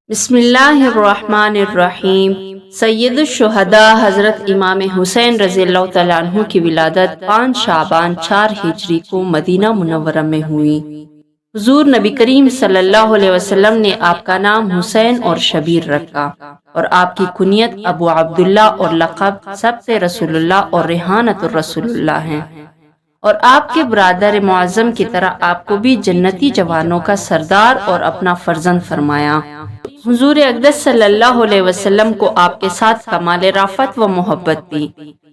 بسم اللہ الرحمن الرحیم۔ سید الشہداء حضرت امام حسین رضی اللہ تعالیٰ عنہ کی ولادت 5 شعبان 4 ہجری کو مدینہ منورہ میں ہوئی۔ حضور نبی کریم صلی اللہ علیہ وسلم نے آپ کا نام حسین اور شبیر رکھا، اور آپ کی کنیت ابو عبداللہ اور لقب سبت رسول اللہ اور ریحانۃ الرسول اللہ ہیں، اور آپ کے برادر معظم کی طرح آپ کو بھی جنتی جوانوں کا سردار اور اپنا فرزند فرمایا۔ حضور اقدس صلی اللہ علیہ وسلم کو آپ کے ساتھ کمال رافت و محبت تھی۔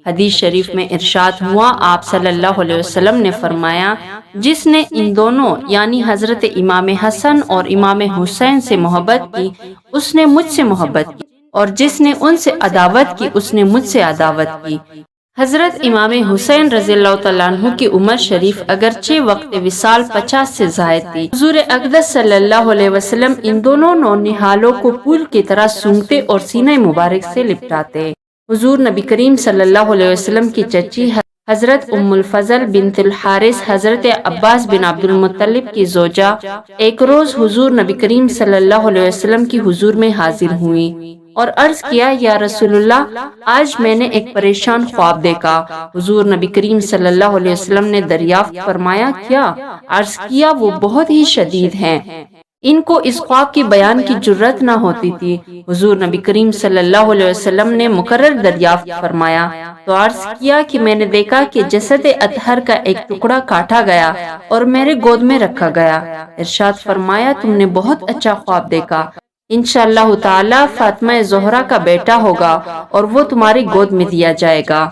حدیث شریف میں ارشاد ہوا، آپ صلی اللہ علیہ وسلم نے فرمایا، جس نے ان دونوں یعنی حضرت امام حسن اور امام حسین سے محبت کی اس نے مجھ سے محبت کی، اور جس نے ان سے عداوت کی اس نے مجھ سے عداوت کی۔ حضرت امام حسین رضی اللہ تعالیٰ عنہ کی عمر شریف اگرچہ وقت وصال 50 سے زائد تھی، حضور اقدس صلی اللہ علیہ وسلم ان دونوں نونہالوں کو پھول کی طرح سونگھتے اور سینہ مبارک سے لپٹاتے۔ حضور نبی کریم صلی اللہ علیہ وسلم کی چچی حضرت ام الفضل بنت الحارث حضرت عباس بن عبد المطلب کی زوجہ ایک روز حضور نبی کریم صلی اللہ علیہ وسلم کی حضور میں حاضر ہوئیں اور عرض کیا، یا رسول اللہ، آج میں نے ایک پریشان خواب دیکھا۔ حضور نبی کریم صلی اللہ علیہ وسلم نے دریافت فرمایا، کیا؟ عرض کیا، وہ بہت ہی شدید ہیں، ان کو اس خواب کی بیان کی جرت نہ ہوتی تھی۔ حضور نبی کریم صلی اللہ علیہ وسلم نے مکرر دریافت فرمایا تو عرض کیا کہ میں نے دیکھا کہ جسد اطہر کا ایک ٹکڑا کاٹا گیا اور میرے گود میں رکھا گیا۔ ارشاد فرمایا، تم نے بہت اچھا خواب دیکھا، انشاءاللہ تعالی فاطمہ زہرا کا بیٹا ہوگا اور وہ تمہاری گود میں دیا جائے گا۔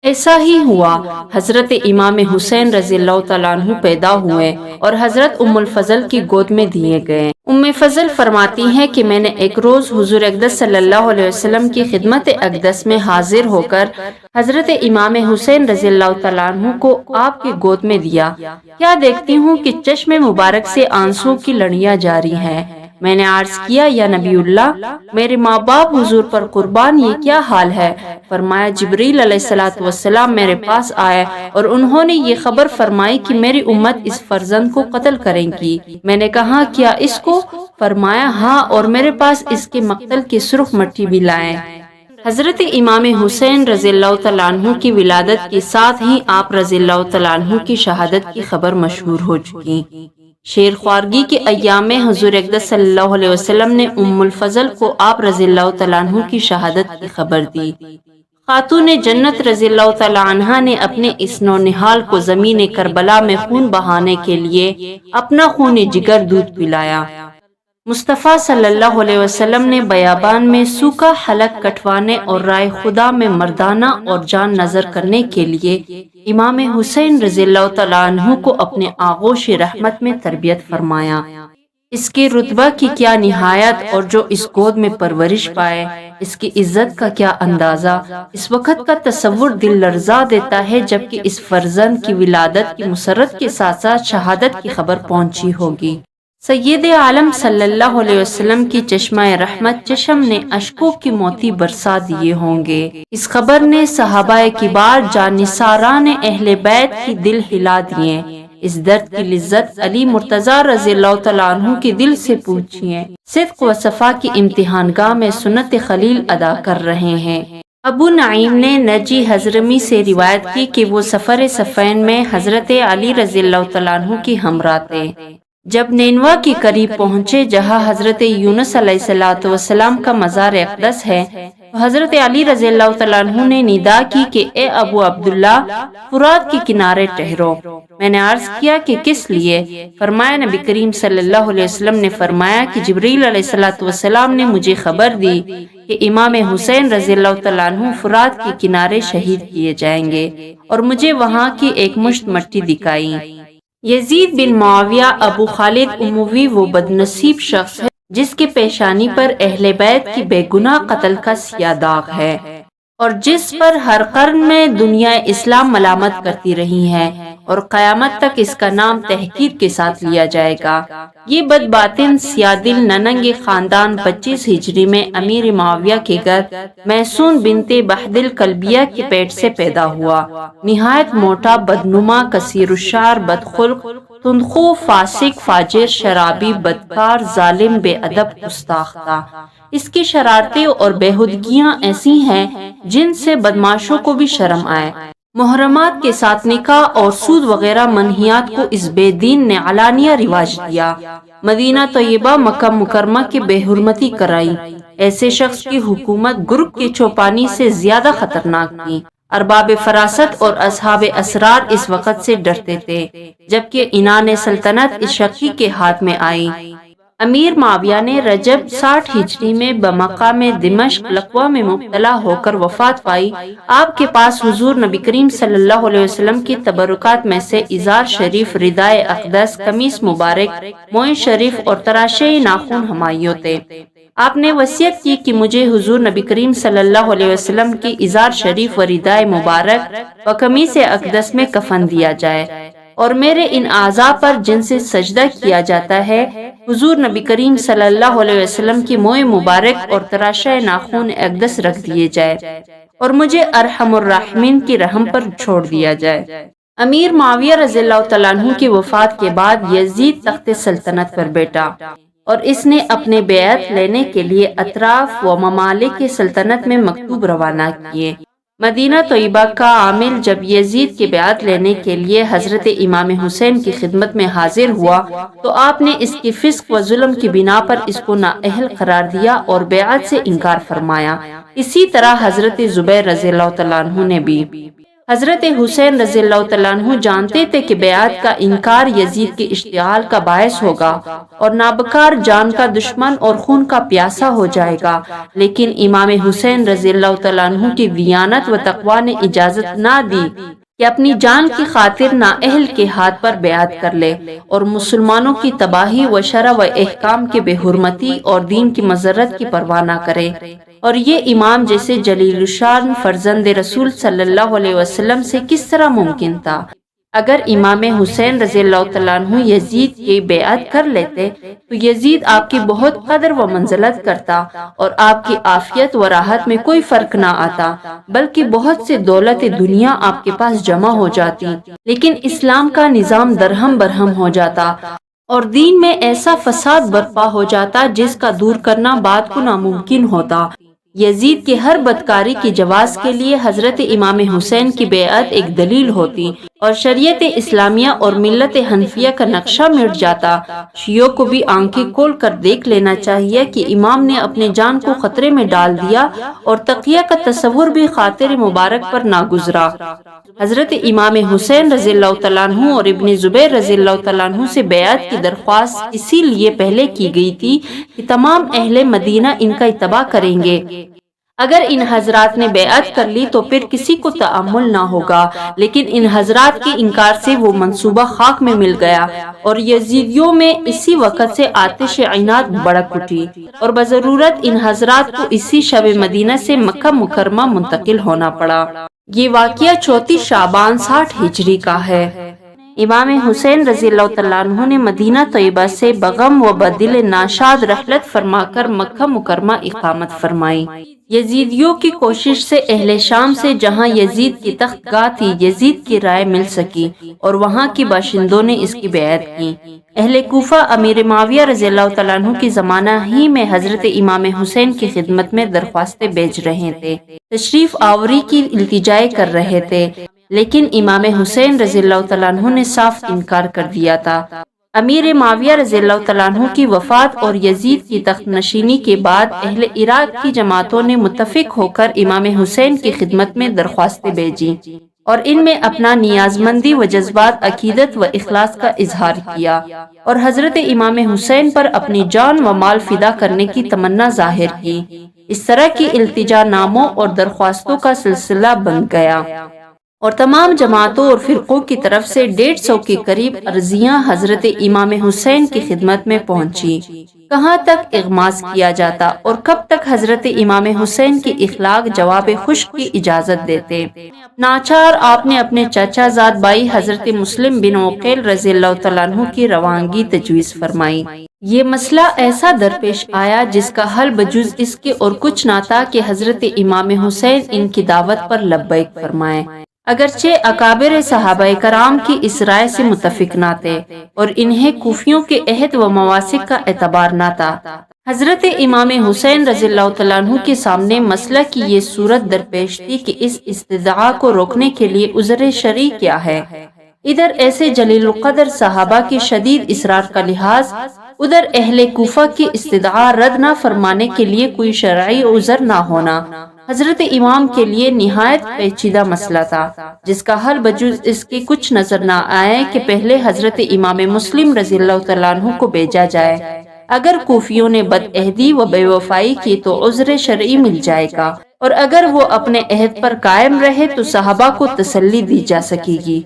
ایسا ہی ہوا، حضرت امام حسین رضی اللہ تعالیٰ عنہ پیدا ہوئے اور حضرت ام الفضل کی گود میں دیے گئے۔ ام فضل فرماتی ہیں کہ میں نے ایک روز حضور اقدس صلی اللہ علیہ وسلم کی خدمت اقدس میں حاضر ہو کر حضرت امام حسین رضی اللہ تعالیٰ عنہ کو آپ کی گود میں دیا، کیا دیکھتی ہوں کہ چشم مبارک سے آنسو کی لڑیاں جاری ہیں۔ میں نے عرض کیا، یا نبی اللہ، میرے ماں باپ حضور پر قربان، یہ کیا حال ہے؟ فرمایا، جبریل علیہ السلام میرے پاس آئے اور انہوں نے یہ خبر فرمائی کہ میری امت اس فرزند کو قتل کریں گی۔ میں نے کہا، کیا اس کو؟ فرمایا، ہاں، اور میرے پاس اس کے مقتل کی سرخ مٹی بھی لائیں۔ حضرت امام حسین رضی اللہ تعالیٰ عنہ کی ولادت کے ساتھ ہی آپ رضی اللہ تعالیٰ عنہ کی شہادت کی خبر مشہور ہو چکی۔ شیر خوارگی کے ایام میں حضور اقدس صلی اللہ علیہ وسلم نے ام الفضل کو آپ رضی اللہ تعالیٰ عنہ کی شہادت کی خبر دی۔ خاتون جنت رضی اللہ تعالیٰ عنہا نے اپنے اس نونہال کو زمین کربلا میں خون بہانے کے لیے اپنا خون جگر دودھ پلایا۔ مصطفیٰ صلی اللہ علیہ وسلم نے بیابان میں سوکھا حلق کٹوانے اور رائے خدا میں مردانہ اور جان نظر کرنے کے لیے امام حسین رضی اللہ تعالیٰ عنہ کو اپنے آغوش رحمت میں تربیت فرمایا۔ اس کے رتبہ کی کیا نہایت، اور جو اس گود میں پرورش پائے اس کی عزت کا کیا اندازہ۔ اس وقت کا تصور دل لرزا دیتا ہے جبکہ اس فرزند کی ولادت کی مسرت کے ساتھ ساتھ شہادت کی خبر پہنچی ہوگی۔ سید عالم صلی اللہ علیہ وسلم کی چشمہ رحمت چشم نے اشکوں کی موتی برسا دیے ہوں گے۔ اس خبر نے صحابہ کبار جانثاران اہل بیت کی دل ہلا دیے۔ اس درد کی لذت علی مرتضیٰ رضی اللہ تعالیٰ عنہ کے دل سے پوچھئے۔ صدق و صفا کی امتحان گاہ میں سنت خلیل ادا کر رہے ہیں۔ ابو نعیم نے نجی حضرمی سے روایت کی کہ وہ سفر صفین میں حضرت علی رضی اللہ تعالیٰ عنہ کی ہمراہ تھے۔ جب نینوا کے قریب پہنچے جہاں حضرت یونس علیہ السلام کا مزار اقدس ہے، تو حضرت علی رضی اللہ تعالیٰ عنہ نے ندا کی کہ اے ابو عبداللہ، فرات کے کنارے ٹھہرو۔ میں نے عرض کیا کہ کس لیے؟ فرمایا، نبی کریم صلی اللہ علیہ وسلم نے فرمایا کہ جبریل علیہ السلام نے مجھے خبر دی کہ امام حسین رضی اللہ تعالیٰ عنہ فرات کے کنارے شہید کیے جائیں گے، اور مجھے وہاں کی ایک مشت مٹی دکھائی۔ یزید بن معاویہ ابو خالد اموی وہ بدنصیب شخص ہے جس کی پیشانی پر اہل بیت کی بے گناہ قتل کا سیاہ داغ ہے، اور جس پر ہر قرن میں دنیا اسلام ملامت کرتی رہی ہے، اور قیامت تک اس کا نام تحقیر کے ساتھ لیا جائے گا۔ یہ بدباطن سیاہ دل نننگ خاندان 25 ہجری میں امیر معاویہ کے گھر میسون بنت بہدل کلبیہ کے پیٹ سے پیدا ہوا۔ نہایت موٹا، بدنما، کثیر الشعر، بدخلق، تندخو، فاسق، فاجر، شرابی، بدکار، ظالم، بے ادب، گستاخ تھا۔ اس کی شرارتیں اور بےہودگیاں ایسی ہیں جن سے بدمعاشوں کو بھی شرم آئے۔ محرمات کے ساتھ نکاح اور سود وغیرہ منہیات کو اس بے دین نے علانیہ رواج دیا۔ مدینہ طیبہ، مکہ مکرمہ کی بے حرمتی کرائی۔ ایسے شخص کی حکومت گرگ کے چوپانی سے زیادہ خطرناک تھی۔ ارباب فراست اور اصحاب اسرار اس وقت سے ڈرتے تھے جبکہ عنان سلطنت اس شقی کے ہاتھ میں آئی۔ امیر معاویہ نے رجب 60 ہجری میں بمقام دمشق لقوہ میں مبتلا ہو کر وفات پائی۔ آپ کے پاس حضور نبی کریم صلی اللہ علیہ وسلم کی تبرکات میں سے ازار شریف، ردائے اقدس، قمیص مبارک، موئے شریف اور تراشے ناخن ہمایوں تھے۔ آپ نے وصیت کی کہ مجھے حضور نبی کریم صلی اللہ علیہ وسلم کی ازار شریف و ردائے مبارک و قمیص اقدس میں کفن دیا جائے اور میرے ان اعضاء پر جن سے سجدہ کیا جاتا ہے حضور نبی کریم صلی اللہ علیہ وسلم کی موئے مبارک اور تراشہ ناخن اقدس رکھ دیے جائے اور مجھے ارحم الراحمین کی رحم پر چھوڑ دیا جائے۔ امیر معاویہ رضی اللہ تعالیٰ عنہ کی وفات کے بعد یزید تخت سلطنت پر بیٹھا اور اس نے اپنے بیعت لینے کے لیے اطراف و ممالک کی سلطنت میں مکتوب روانہ کیے۔ مدینہ طیبہ کا عامل جب یزید کی بیعت لینے کے لیے حضرت امام حسین کی خدمت میں حاضر ہوا تو آپ نے اس کی فسق و ظلم کی بنا پر اس کو نااہل قرار دیا اور بیعت سے انکار فرمایا۔ اسی طرح حضرت زبیر رضی اللہ تعالیٰ عنہ نے بھی۔ حضرت حسین رضی اللہ تعالیٰ عنہ جانتے تھے کہ بیعت کا انکار یزید کے اشتعال کا باعث ہوگا اور نابکار جان کا دشمن اور خون کا پیاسا ہو جائے گا، لیکن امام حسین رضی اللہ تعالیٰ عنہ کی دیانت و تقوی نے اجازت نہ دی کہ اپنی جان کی خاطر نااہل کے ہاتھ پر بیعت کر لے اور مسلمانوں کی تباہی و شرع و احکام کی بے حرمتی اور دین کی مضرت کی پرواہ نہ کرے۔ اور یہ امام جیسے جلیل الشان فرزند رسول صلی اللہ علیہ وسلم سے کس طرح ممکن تھا؟ اگر امام حسین رضی اللہ تعالیٰ عنہ یزید کی بیعت کر لیتے تو یزید آپ کی بہت قدر و منزلت کرتا اور آپ کی عافیت و راحت میں کوئی فرق نہ آتا، بلکہ بہت سے دولت دنیا آپ کے پاس جمع ہو جاتی، لیکن اسلام کا نظام درہم برہم ہو جاتا اور دین میں ایسا فساد برپا ہو جاتا جس کا دور کرنا بات کو ناممکن ہوتا۔ یزید کی ہر بدکاری کی جواز کے لیے حضرت امام حسین کی بیعت ایک دلیل ہوتی اور شریعت اسلامیہ اور ملت حنفیہ کا نقشہ مٹ جاتا۔ شیعوں کو بھی آنکھیں کھول کر دیکھ لینا چاہیے کہ امام نے اپنے جان کو خطرے میں ڈال دیا اور تقیہ کا تصور بھی خاطر مبارک پر نہ گزرا۔ حضرت امام حسین رضی اللہ تعالیٰ عنہ اور ابن زبیر رضی اللہ تعالیٰ عنہ سے بیعت کی درخواست اسی لیے پہلے کی گئی تھی کہ تمام اہل مدینہ ان کا اتباع کریں گے۔ اگر ان حضرات نے بیعت کر لی تو پھر کسی کو تأمل نہ ہوگا، لیکن ان حضرات کے انکار سے وہ منصوبہ خاک میں مل گیا اور یزیدیوں میں اسی وقت سے آتش عناد بھڑک اٹھی اور بضرورت ان حضرات کو اسی شب مدینہ سے مکہ مکرمہ منتقل ہونا پڑا۔ یہ واقعہ 34 شعبان 60 ہجری کا ہے۔ امام حسین رضی اللہ تعالیٰ عنہ نے مدینہ طیبہ سے بغم و بدل ناشاد رحلت فرما کر مکہ مکرمہ اقامت فرمائی۔ یزیدیوں کی کوشش سے اہل شام سے جہاں یزید کی تخت گاہ تھی یزید کی رائے مل سکی اور وہاں کی باشندوں نے اس کی بیعت کی۔ اہل کوفہ امیر معاویہ رضی اللہ تعالیٰ عنہ کی زمانہ ہی میں حضرت امام حسین کی خدمت میں درخواستیں بھیج رہے تھے، تشریف آوری کی التجائیں کر رہے تھے، لیکن امام حسین رضی اللہ تعالیٰ عنہ نے صاف انکار کر دیا تھا۔ امیر معاویہ رضی اللہ تعالیٰ عنہ کی وفات اور یزید کی تخت نشینی کے بعد اہل عراق کی جماعتوں نے متفق ہو کر امام حسین کی خدمت میں درخواستیں بھیجی اور ان میں اپنا نیاز مندی و جذبات عقیدت و اخلاص کا اظہار کیا اور حضرت امام حسین پر اپنی جان و مال فدا کرنے کی تمنا ظاہر کی۔ اس طرح کی التجا ناموں اور درخواستوں کا سلسلہ بن گیا اور تمام جماعتوں اور فرقوں کی طرف سے 150 کے قریب عرضیاں حضرت امام حسین کی خدمت میں پہنچی۔ کہاں تک اغماس کیا جاتا اور کب تک حضرت امام حسین کی اخلاق جواب خشک کی اجازت دیتے؟ ناچار آپ نے اپنے چچا زاد بھائی حضرت مسلم بن عقیل رضی اللہ تعالیٰ عنہ کی روانگی تجویز فرمائی۔ یہ مسئلہ ایسا درپیش آیا جس کا حل بجز اس کے اور کچھ نہ تھا کہ حضرت امام حسین ان کی دعوت پر لبیک فرمائے۔ اگرچہ اکابر صحابہ کرام کی اس رائے سے متفق نہ تھے اور انہیں کوفیوں کے عہد و مواثق کا اعتبار نہ تھا، حضرت امام حسین رضی اللہ تعالیٰ عنہ کے سامنے مسئلہ کی یہ صورت درپیش تھی کہ اس استدعا کو روکنے کے لیے عذر شرعی کیا ہے۔ ادھر ایسے جلیل القدر صحابہ کے شدید اصرار کا لحاظ، ادھر اہل کوفہ کی استدعا رد نہ فرمانے کے لیے کوئی شرعی عذر نہ ہونا حضرت امام کے لیے نہایت پیچیدہ مسئلہ تھا، جس کا حل بجز اس کے کچھ نظر نہ آئے کہ پہلے حضرت امام مسلم رضی اللہ تعالیٰ عنہ کو بھیجا جائے۔ اگر کوفیوں نے بدعہدی و بے وفائی کی تو عذر شرعی مل جائے گا، اور اگر وہ اپنے عہد پر قائم رہے تو صحابہ کو تسلی دی جا سکے گی۔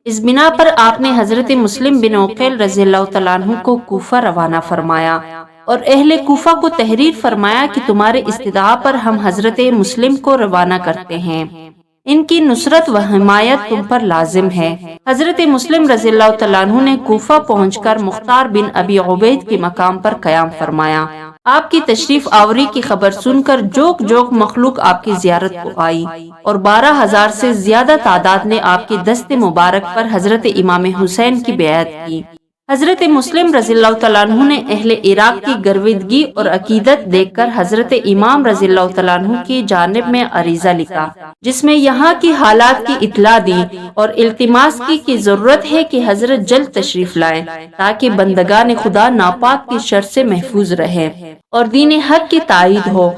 اس بنا پر آپ نے حضرت مسلم بن عقیل رضی اللہ تعالیٰ عنہ کو کوفہ روانہ فرمایا اور اہل کوفہ کو تحریر فرمایا کہ تمہارے استدعا پر ہم حضرت مسلم کو روانہ کرتے ہیں، ان کی نصرت و حمایت تم پر لازم ہے۔ حضرت مسلم رضی اللہ تعالیٰ عنہ نے کوفہ پہنچ کر مختار بن ابی عبید کے مقام پر قیام فرمایا۔ آپ کی تشریف آوری کی خبر سن کر جوک جوک مخلوق آپ کی زیارت کو آئی اور 12,000 سے زیادہ تعداد نے آپ کے دست مبارک پر حضرت امام حسین کی بیعت کی۔ حضرت مسلم رضی اللہ تعالیٰ عنہ نے اہل عراق کی گرویدگی اور عقیدت دیکھ کر حضرت امام رضی اللہ تعالیٰ عنہ کی جانب میں عریضہ لکھا، جس میں یہاں کی حالات کی اطلاع دی اور التماس کی کہ ضرورت ہے کہ حضرت جلد تشریف لائیں تاکہ بندگان خدا ناپاک کی شر سے محفوظ رہے اور دین حق کی تائید ہو۔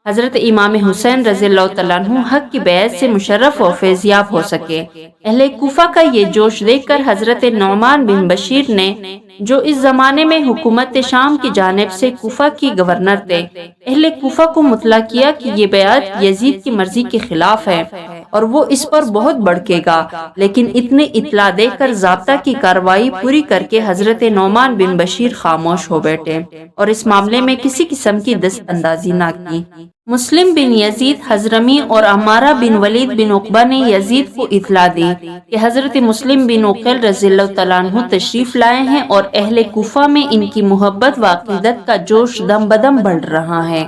حضرت امام حسین رضی اللہ تعالیٰ عنہ حق کی بیعت سے مشرف و فیضیاب ہو سکے۔ اہل کوفہ کا یہ جوش دیکھ کر حضرت نعمان بن بشیر نے، جو اس زمانے میں حکومت شام کی جانب سے کوفہ کی گورنر تھے، اہل کوفہ کو مطلع کیا کہ یہ بیعت یزید کی مرضی کے خلاف ہے اور وہ اس پر بہت بڑکے گا، لیکن اتنی اطلاع دے کر ضابطہ کی کارروائی پوری کر کے حضرت نعمان بن بشیر خاموش ہو بیٹھے اور اس معاملے میں کسی قسم کی دست اندازی نہ کی۔ مسلم بن یزید حضرمی اور عمارہ بن ولید بن عقبہ نے یزید کو اطلاع دی کہ حضرت مسلم بن عقیل رضی اللہ تعالیٰ عنہ تشریف لائے ہیں اور اہل کوفہ میں ان کی محبت و عقیدت کا جوش دم بدم بڑھ رہا ہے۔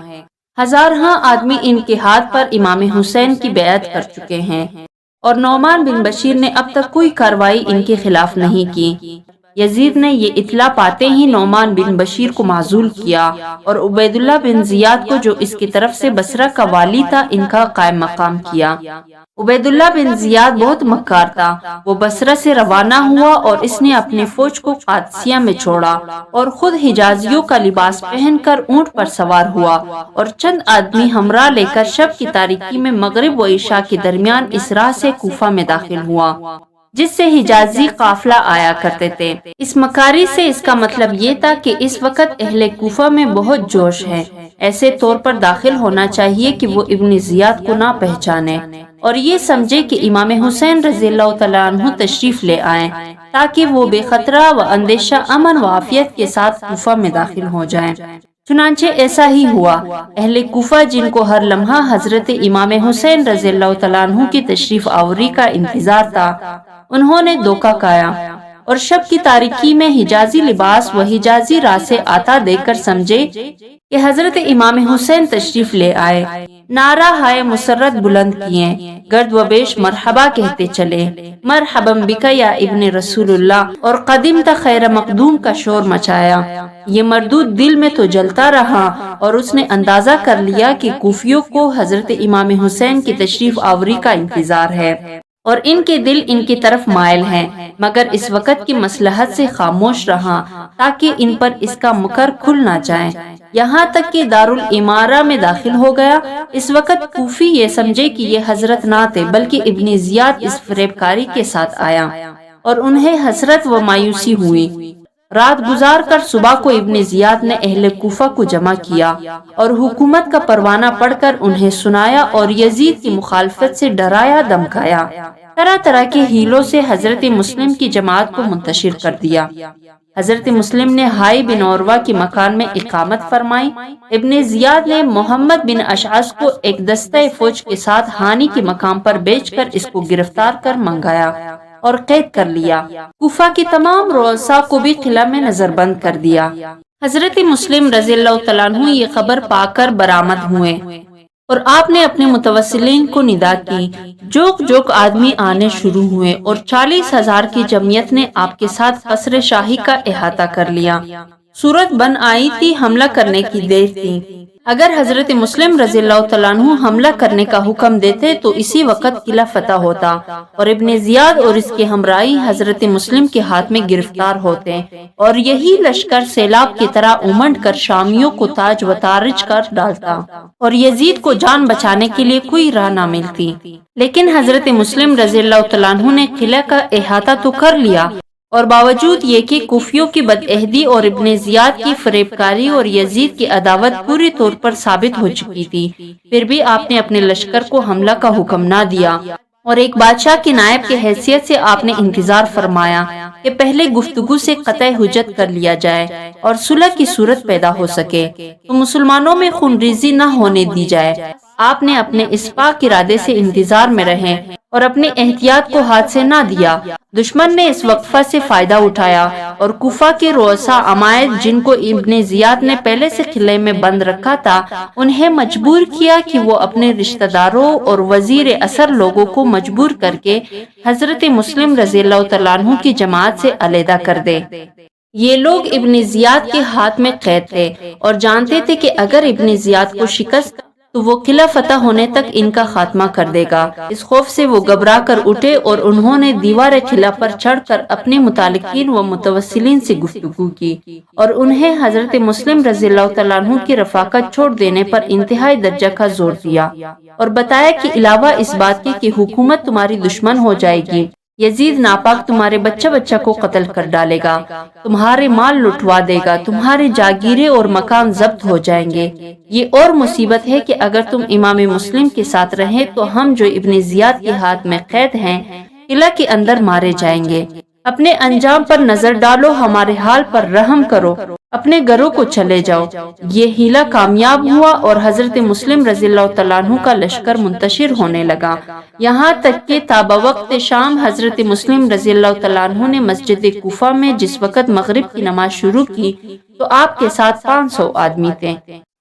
ہزارہاں آدمی ان کے ہاتھ پر امام حسین کی بیعت کر چکے ہیں اور نعمان بن بشیر نے اب تک کوئی کارروائی ان کے خلاف نہیں کی۔ یزید نے یہ اطلاع پاتے ہی نعمان بن بشیر کو معزول کیا اور عبید اللہ بن زیاد کو، جو اس کی طرف سے بصرہ کا والی تھا، ان کا قائم مقام کیا۔ عبید اللہ بن زیاد بہت مکار تھا، وہ بصرہ سے روانہ ہوا اور اس نے اپنی فوج کو قادسیہ میں چھوڑا اور خود حجازیوں کا لباس پہن کر اونٹ پر سوار ہوا اور چند آدمی ہمراہ لے کر شب کی تاریکی میں مغرب و عشاء کے درمیان اس راہ سے کوفہ میں داخل ہوا جس سے حجازی قافلہ آیا کرتے تھے۔ اس مکاری سے اس کا مطلب یہ تھا کہ اس وقت اہل کوفہ میں بہت جوش ہے، ایسے طور پر داخل ہونا چاہیے کہ وہ ابن زیاد کو نہ پہچانے اور یہ سمجھے کہ امام حسین رضی اللہ تعالیٰ عنہ تشریف لے آئیں تاکہ وہ بے خطرہ و اندیشہ امن و عافیت کے ساتھ کوفہ میں داخل ہو جائیں۔ چنانچہ ایسا ہی ہوا۔ اہل کوفہ، جن کو ہر لمحہ حضرت امام حسین رضی اللہ تعالیٰ عنہ کی تشریف آوری کا انتظار تھا، انہوں نے دھوکہ کھایا اور شب کی تاریکی میں حجازی لباس و حجازی راہ سے آتا دیکھ کر سمجھے کہ حضرت امام حسین تشریف لے آئے۔ نعرہ ہائے مسرت بلند کیے، گرد و بیش مرحبا کہتے چلے، مرحبا بک یا ابن رسول اللہ، اور قدمت خیر مقدوم کا شور مچایا۔ یہ مردود دل میں تو جلتا رہا اور اس نے اندازہ کر لیا کہ کوفیوں کو حضرت امام حسین کی تشریف آوری کا انتظار ہے اور ان کے دل ان کی طرف مائل ہیں، مگر اس وقت کی مصلحت سے خاموش رہا تاکہ ان پر اس کا مکر کھل نہ جائے، یہاں تک کہ دارالامارہ میں داخل ہو گیا۔ اس وقت کوفی یہ سمجھے کہ یہ حضرت نہ تھے بلکہ ابن زیاد اس فریب کاری کے ساتھ آیا اور انہیں حسرت و مایوسی ہوئی۔ رات گزار کر صبح کو ابن زیاد نے اہل کوفہ کو جمع کیا اور حکومت کا پروانہ پڑھ کر انہیں سنایا اور یزید کی مخالفت سے ڈرایا دھمکایا، طرح طرح کے ہیلوں سے حضرت مسلم کی جماعت کو منتشر کر دیا۔ حضرت مسلم نے ہائی بن عروہ کے مکان میں اقامت فرمائی۔ ابن زیاد نے محمد بن اشعث کو ایک دستہ فوج کے ساتھ ہانی کے مقام پر بیچ کر اس کو گرفتار کر منگایا اور قید کر لیا۔ کوفہ کی تمام رؤساء کو بھی قلعہ میں نظر بند کر دیا۔ حضرت مسلم رضی اللہ تعالیٰ عنہ یہ خبر پا کر برآمد ہوئے اور آپ نے اپنے متوسلین کو ندا کی۔ جوک جوک آدمی آنے شروع ہوئے اور 40,000 کی جمعیت نے آپ کے ساتھ قصر شاہی کا احاطہ کر لیا۔ صورت بن آئی تھی، حملہ کرنے کی دیر تھی۔ اگر حضرت مسلم رضی اللہ تعالیٰ عنہ حملہ کرنے کا حکم دیتے تو اسی وقت قلعہ فتح ہوتا اور ابن زیاد اور اس کے ہمراہی حضرت مسلم کے ہاتھ میں گرفتار ہوتے اور یہی لشکر سیلاب کی طرح امنڈ کر شامیوں کو تاج و تارج کر ڈالتا اور یزید کو جان بچانے کے لیے کوئی راہ نہ ملتی۔ لیکن حضرت مسلم رضی اللہ تعالیٰ عنہ نے قلعہ کا احاطہ تو کر لیا، اور باوجود یہ کہ کوفیوں کی بدعہدی اور ابن زیاد کی فریب کاری اور یزید کی عداوت پوری طور پر ثابت ہو چکی تھی، پھر بھی آپ نے اپنے لشکر کو حملہ کا حکم نہ دیا اور ایک بادشاہ کی نائب کی حیثیت سے آپ نے انتظار فرمایا کہ پہلے گفتگو سے قطع حجت کر لیا جائے اور صلح کی صورت پیدا ہو سکے تو مسلمانوں میں خونریزی نہ ہونے دی جائے۔ آپ نے اپنے اس پاک ارادے سے انتظار میں رہے اور اپنی احتیاط کو ہاتھ سے نہ دیا۔ دشمن نے اس وقفہ سے فائدہ اٹھایا اور کوفہ کے رؤساء عمائد جن کو ابن زیاد نے پہلے سے قلعے میں بند رکھا تھا، انہیں مجبور کیا کہ وہ اپنے رشتہ داروں اور وزیر اثر لوگوں کو مجبور کر کے حضرت مسلم رضی اللہ تعالیٰ عنہ کی جماعت سے علیحدہ کر دے۔ یہ لوگ ابن زیاد کے ہاتھ میں قید تھے اور جانتے تھے کہ اگر ابن زیاد کو شکست تو وہ قلعہ فتح ہونے تک ان کا خاتمہ کر دے گا۔ اس خوف سے وہ گھبرا کر اٹھے اور انہوں نے دیوار قلعہ پر چڑھ کر اپنے متعلقین و متوسلین سے گفتگو کی اور انہیں حضرت مسلم رضی اللہ تعالیٰ عنہ کی رفاقت چھوڑ دینے پر انتہائی درجہ کا زور دیا اور بتایا کہ علاوہ اس بات کے کہ حکومت تمہاری دشمن ہو جائے گی، یزید ناپاک تمہارے بچہ کو قتل کر ڈالے گا، تمہارے مال لٹوا دے گا، تمہارے جاگیریں اور مکان ضبط ہو جائیں گے۔ یہ اور مصیبت ہے کہ اگر تم امام مسلم کے ساتھ رہیں تو ہم جو ابن زیاد کے ہاتھ میں قید ہیں قلعہ کے اندر مارے جائیں گے۔ اپنے انجام پر نظر ڈالو، ہمارے حال پر رحم کرو، اپنے گھروں کو چلے جاؤ۔ یہ حیلہ کامیاب ہوا اور حضرت مسلم رضی اللہ تعالیٰ عنہ کا لشکر منتشر ہونے لگا، یہاں تک کہ تا بوقت شام حضرت مسلم رضی اللہ تعالیٰ عنہ نے مسجد کوفہ میں جس وقت مغرب کی نماز شروع کی تو آپ کے ساتھ 500 آدمی تھے،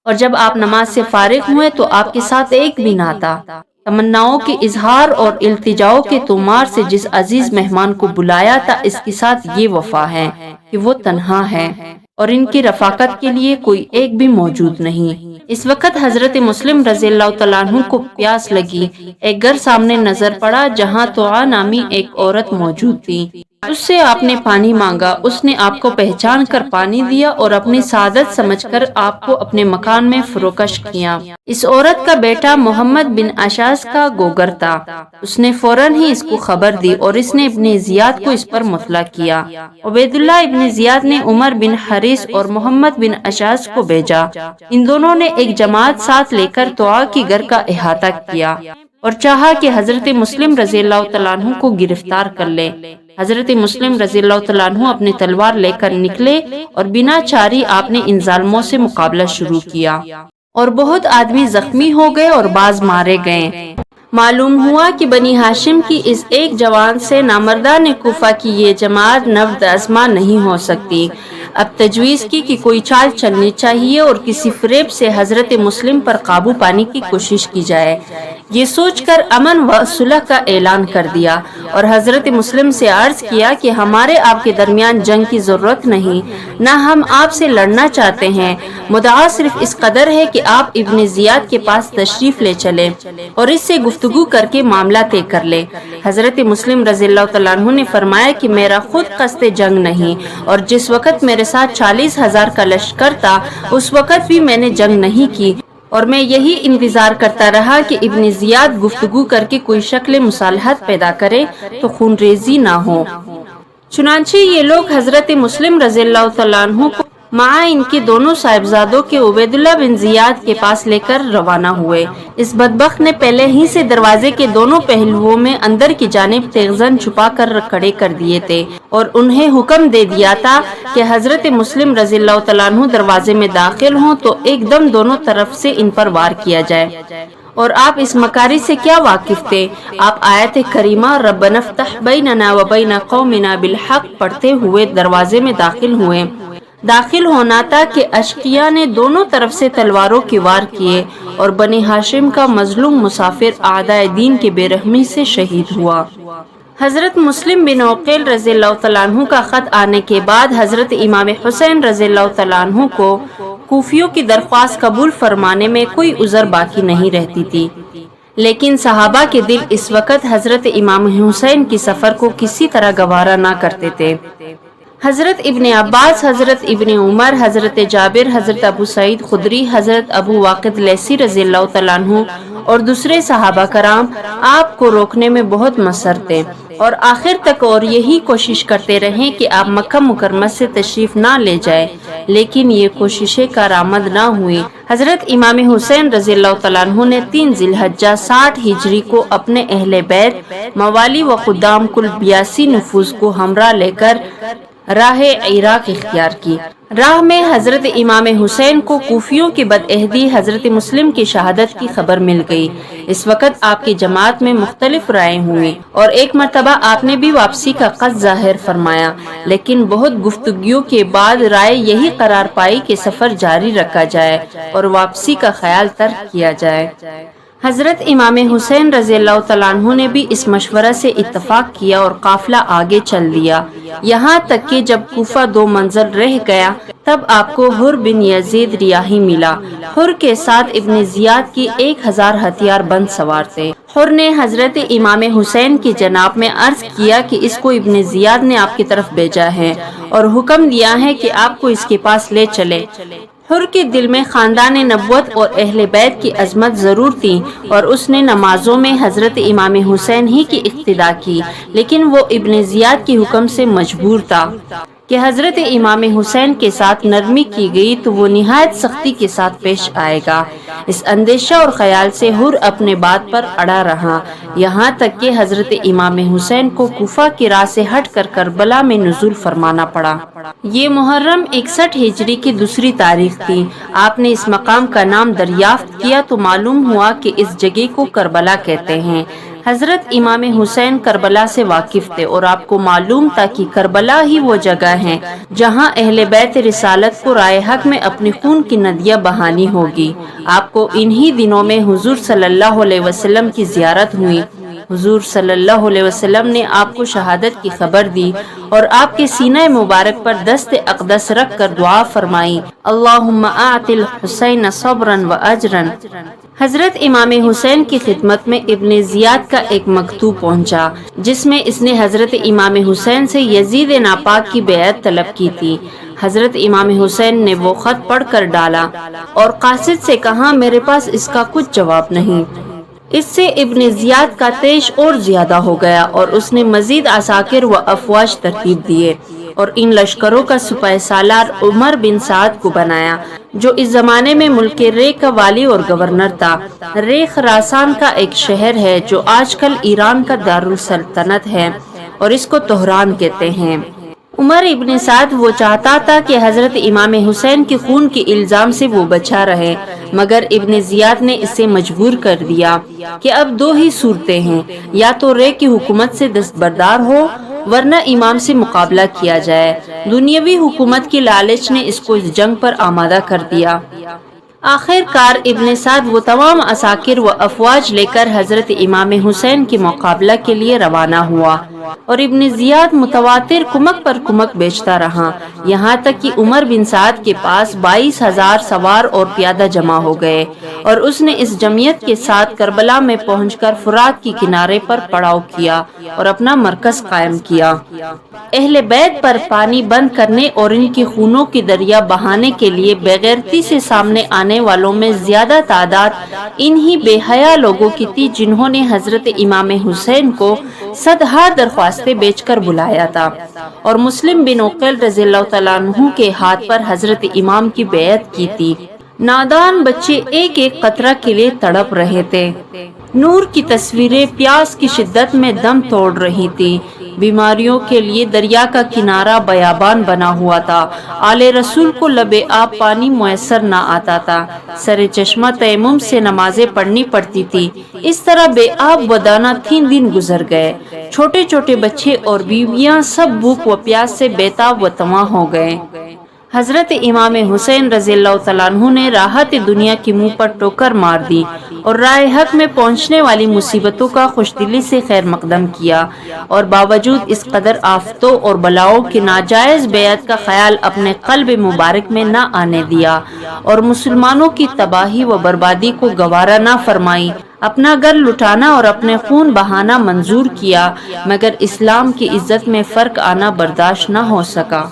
اور جب آپ نماز سے فارغ ہوئے تو آپ کے ساتھ ایک بھی نہ تھا۔ تمناؤں کے اظہار اور التجاؤں کے تومار سے جس عزیز مہمان کو بلایا تھا، اس کے ساتھ یہ وفا ہے کہ وہ تنہا ہے اور ان کی رفاقت کے لیے کوئی ایک بھی موجود نہیں۔ اس وقت حضرت مسلم رضی اللہ تعالیٰ عنہ کو پیاس لگی۔ ایک گھر سامنے نظر پڑا جہاں توعا نامی ایک عورت موجود تھی۔ اس سے آپ نے پانی مانگا، اس نے آپ کو پہچان کر پانی دیا اور اپنی سعادت سمجھ کر آپ کو اپنے مکان میں فروکش کیا۔ اس عورت کا بیٹا محمد بن اشعث کا گوگر تھا۔ اس نے فوراً ہی اس کو خبر دی اور اس نے ابن زیاد کو اس پر مطلع کیا۔ عبید اللہ ابن زیاد نے عمر بن حریث اور محمد بن اشعث کو بھیجا۔ ان دونوں نے ایک جماعت ساتھ لے کر توعا کی گھر کا احاطہ کیا اور چاہا کہ حضرت مسلم رضی اللہ تعالیٰ عنہ کو گرفتار کر لے۔ حضرت مسلم رضی اللہ تعالیٰ عنہ اپنی تلوار لے کر نکلے اور بنا چاری آپ نے ان ظالموں سے مقابلہ شروع کیا اور بہت آدمی زخمی ہو گئے اور بعض مارے گئے۔ معلوم ہوا کہ بنی ہاشم کی اس ایک جوان سے نامردان کوفہ کی یہ جماعت نبرد آزما نہیں ہو سکتی۔ اب تجویز کی کہ کوئی چال چلنی چاہیے اور کسی فریب سے حضرت مسلم پر قابو پانے کی کوشش کی جائے۔ یہ سوچ کر امن و صلح کا اعلان کر دیا اور حضرت مسلم سے عرض کیا کہ ہمارے آپ کے درمیان جنگ کی ضرورت نہیں، نہ ہم آپ سے لڑنا چاہتے ہیں، مدعا صرف اس قدر ہے کہ آپ ابن زیاد کے پاس تشریف لے چلیں اور اس سے گفتگو کر کے معاملہ طے کر لے۔ حضرت مسلم رضی اللہ تعالیٰ عنہ نے فرمایا کہ میرا خود قصد جنگ نہیں، اور جس وقت میرے ساتھ 40,000 کا لشکر تھا اس وقت بھی میں نے جنگ نہیں کی، اور میں یہی انتظار کرتا رہا کہ ابن زیاد گفتگو کر کے کوئی شکل مصالحت پیدا کرے تو خون ریزی نہ ہو۔ چنانچہ یہ لوگ حضرت مسلم رضی اللہ تعالیٰ عنہ کو مع ان کے دونوں صاحبزادوں کے عبید اللہ بن زیاد کے پاس لے کر روانہ ہوئے۔ اس بدبخت نے پہلے ہی سے دروازے کے دونوں پہلوؤں میں اندر کی جانب تیغزن چھپا کر کھڑے کر دیے تھے اور انہیں حکم دے دیا تھا کہ حضرت مسلم رضی اللہ تعالیٰ عنہ دروازے میں داخل ہوں تو ایک دم دونوں طرف سے ان پر وار کیا جائے۔ اور آپ اس مکاری سے کیا واقف تھے؟ آپ آیت کریمہ ربنا افتح بیننا و بین قومنا بالحق پڑھتے ہوئے دروازے میں داخل ہوئے۔ داخل ہونا تھا کہ اشقیاء نے دونوں طرف سے تلواروں کے وار کیے اور بنی ہاشم کا مظلوم مسافر اعداء دین کے بے رحمی سے شہید ہوا۔ حضرت مسلم بن عقیل رضی اللہ تعالیٰ عنہ کا خط آنے کے بعد حضرت امام حسین رضی اللہ تعالیٰ عنہ کو کوفیوں کی درخواست قبول فرمانے میں کوئی عذر باقی نہیں رہتی تھی، لیکن صحابہ کے دل اس وقت حضرت امام حسین کی سفر کو کسی طرح گوارا نہ کرتے تھے۔ حضرت ابن عباس، حضرت ابن عمر، حضرت جابر، حضرت ابو سعید خدری، حضرت ابو واقد لیثی رضی اللہ تعالیٰ عنہ اور دوسرے صحابہ کرام آپ کو روکنے میں بہت مصر تھے اور آخر تک اور یہی کوشش کرتے رہے کہ آپ مکہ مکرمہ سے تشریف نہ لے جائے، لیکن یہ کوششیں کارآمد نہ ہوئی۔ حضرت امام حسین رضی اللہ تعالیٰ عنہ نے 3 ذی الحجہ 60 ہجری کو اپنے اہل بیت، موالی و خدام کل 82 نفوس کو ہمراہ لے کر راہ عراق اختیار کی۔ راہ میں حضرت امام حسین کو کوفیوں کی بدعہدی حضرت مسلم کی شہادت کی خبر مل گئی۔ اس وقت آپ کی جماعت میں مختلف رائے ہوئی اور ایک مرتبہ آپ نے بھی واپسی کا قصد ظاہر فرمایا، لیکن بہت گفتگیوں کے بعد رائے یہی قرار پائی کہ سفر جاری رکھا جائے اور واپسی کا خیال ترک کیا جائے۔ حضرت امام حسین رضی اللہ تعالیٰ عنہ نے بھی اس مشورہ سے اتفاق کیا اور قافلہ آگے چل دیا، یہاں تک کہ جب کوفہ 2 منزل رہ گیا تب آپ کو حر بن یزید ریاحی ملا۔ حر کے ساتھ ابن زیاد کی 1000 ہتھیار بند سوار تھے۔ حر نے حضرت امام حسین کی جناب میں عرض کیا کہ اس کو ابن زیاد نے آپ کی طرف بھیجا ہے اور حکم دیا ہے کہ آپ کو اس کے پاس لے چلے۔ حر کے دل میں خاندان نبوت اور اہل بیت کی عظمت ضرور تھی اور اس نے نمازوں میں حضرت امام حسین ہی کی اقتداء کی، لیکن وہ ابن زیاد کے حکم سے مجبور تھا کہ حضرت امام حسین کے ساتھ نرمی کی گئی تو وہ نہایت سختی کے ساتھ پیش آئے گا۔ اس اندیشہ اور خیال سے حر اپنے بات پر اڑا رہا، یہاں تک کہ حضرت امام حسین کو کوفہ کی راہ سے ہٹ کر کربلا میں نزول فرمانا پڑا۔ یہ محرم 61 ہجری کی دوسری تاریخ تھی۔ آپ نے اس مقام کا نام دریافت کیا تو معلوم ہوا کہ اس جگہ کو کربلا کہتے ہیں۔ حضرت امام حسین کربلا سے واقف تھے اور آپ کو معلوم تھا کہ کربلا ہی وہ جگہ ہے جہاں اہل بیت رسالت کو رائے حق میں اپنی خون کی ندیاں بہانی ہوگی۔ آپ کو انہی دنوں میں حضور صلی اللہ علیہ وسلم کی زیارت ہوئی۔ حضور صلی اللہ علیہ وسلم نے آپ کو شہادت کی خبر دی اور آپ کے سینہ مبارک پر دست اقدس رکھ کر دعا فرمائی، اللہم اعط الحسین صبرا و اجرا۔ حضرت امام حسین کی خدمت میں ابن زیاد کا ایک مکتوب پہنچا جس میں اس نے حضرت امام حسین سے یزید ناپاک کی بیعت طلب کی تھی۔ حضرت امام حسین نے وہ خط پڑھ کر ڈالا اور قاصد سے کہا، میرے پاس اس کا کچھ جواب نہیں۔ اس سے ابن زیاد کا تیش اور زیادہ ہو گیا اور اس نے مزید عساکر و افواج ترتیب دیے اور ان لشکروں کا سپہ سالار عمر بن سعد کو بنایا، جو اس زمانے میں ملک ریگ کا والی اور گورنر تھا۔ ریگ خراسان کا ایک شہر ہے جو آج کل ایران کا دارالسلطنت ہے اور اس کو تہران کہتے ہیں۔ عمر ابن سعد وہ چاہتا تھا کہ حضرت امام حسین کے خون کے الزام سے وہ بچا رہے، مگر ابن زیاد نے اسے مجبور کر دیا کہ اب 2 ہی صورتیں ہیں، یا تو ریگ کی حکومت سے دستبردار ہو ورنہ امام سے مقابلہ کیا جائے۔ دنیاوی حکومت کی لالچ نے اس کو اس جنگ پر آمادہ کر دیا۔ آخر کار ابن سعد وہ تمام عساکر و افواج لے کر حضرت امام حسین کے مقابلہ کے لیے روانہ ہوا اور ابن زیاد متواتر کمک پر کمک بیچتا رہا، یہاں تک کہ عمر بن سعد کے پاس 22,000 سوار اور پیادہ جمع ہو گئے اور اس نے اس جمعیت کے ساتھ کربلا میں پہنچ کر فرات کی کنارے پر پڑاؤ کیا اور اپنا مرکز قائم کیا۔ اہل بیت پر پانی بند کرنے اور ان کی خونوں کی دریا بہانے کے لیے بےغیرتی سے سامنے آنے والوں میں زیادہ تعداد انہی بے حیا لوگوں کی تھی جنہوں نے حضرت امام حسین کو صدہا درخواستیں بیچ کر بلایا تھا اور مسلم بن عقیل رضی اللہ تعالیٰ عنہ کے ہاتھ پر حضرت امام کی بیعت کی تھی۔ نادان بچے ایک ایک قطرہ کے لیے تڑپ رہے تھے۔ نور کی تصویریں پیاس کی شدت میں دم توڑ رہی تھی۔ بیماریوں کے لیے دریا کا کنارہ بیابان بنا ہوا تھا۔ آل رسول کو لب آب پانی میسر نہ آتا تھا۔ سر چشمہ تیمم سے نمازیں پڑھنی پڑتی تھی۔ اس طرح بے آب ودانہ 3 دن گزر گئے۔ چھوٹے چھوٹے بچے اور بیویاں سب بھوک و پیاس سے بے تاب و تواں ہو گئے۔ حضرت امام حسین رضی اللہ تعالیٰ عنہ نے راحت دنیا کی منہ پر ٹوکر مار دی اور راہ حق میں پہنچنے والی مصیبتوں کا خوش دلی سے خیر مقدم کیا، اور باوجود اس قدر آفتوں اور بلاؤں کی ناجائز بیعت کا خیال اپنے قلب مبارک میں نہ آنے دیا، اور مسلمانوں کی تباہی و بربادی کو گوارا نہ فرمائی، اپنا گھر لٹانا اور اپنے خون بہانا منظور کیا، مگر اسلام کی عزت میں فرق آنا برداشت نہ ہو سکا۔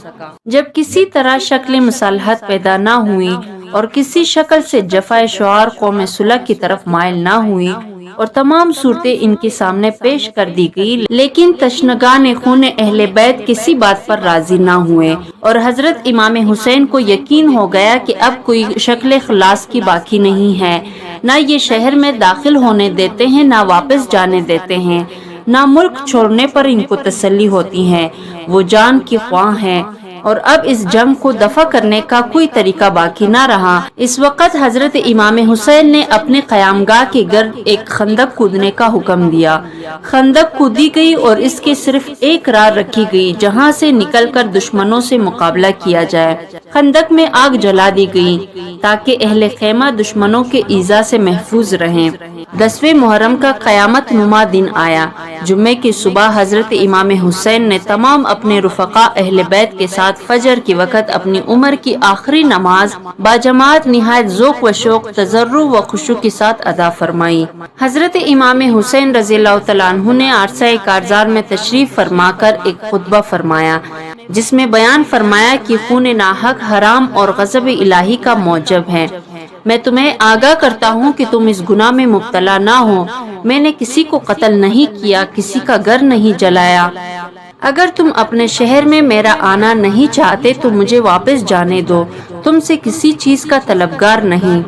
جب کسی طرح شکل مصالحت پیدا نہ ہوئی اور کسی شکل سے جفا شعار قوم صلح کی طرف مائل نہ ہوئی اور تمام صورتیں ان کے سامنے پیش کر دی گئی، لیکن تشنگان خون اہل بیت کسی بات پر راضی نہ ہوئے، اور حضرت امام حسین کو یقین ہو گیا کہ اب کوئی شکل خلاص کی باقی نہیں ہے، نہ یہ شہر میں داخل ہونے دیتے ہیں، نہ واپس جانے دیتے ہیں، نہ ملک چھوڑنے پر ان کو تسلی ہوتی ہے، وہ جان کی خواہ ہیں، اور اب اس جنگ کو دفع کرنے کا کوئی طریقہ باقی نہ رہا۔ اس وقت حضرت امام حسین نے اپنے قیام گاہ کے گرد ایک خندق کودنے کا حکم دیا۔ خندق کودی گئی اور اس کے صرف ایک راہ رکھی گئی جہاں سے نکل کر دشمنوں سے مقابلہ کیا جائے۔ خندق میں آگ جلا دی گئی تاکہ اہل خیمہ دشمنوں کے ایذا سے محفوظ رہیں۔ 10ویں محرم کا قیامت نما دن آیا۔ جمعے کی صبح حضرت امام حسین نے تمام اپنے رفقا اہل بیت کے ساتھ فجر کے وقت اپنی عمر کی آخری نماز باجماعت نہایت ذوق و شوق، تضرع و خشوع کے ساتھ ادا فرمائی۔ حضرت امام حسین رضی اللہ تعالیٰ عنہ نے عرصہ کارزار میں تشریف فرما کر ایک خطبہ فرمایا جس میں بیان فرمایا کہ خون ناحق حرام اور غضب الہی کا موجب ہے۔ میں تمہیں آگاہ کرتا ہوں کہ تم اس گناہ میں مبتلا نہ ہو۔ میں نے کسی کو قتل نہیں کیا، کسی کا گھر نہیں جلایا۔ اگر تم اپنے شہر میں میرا آنا نہیں چاہتے تو مجھے واپس جانے دو، تم سے کسی چیز کا طلبگار نہیں۔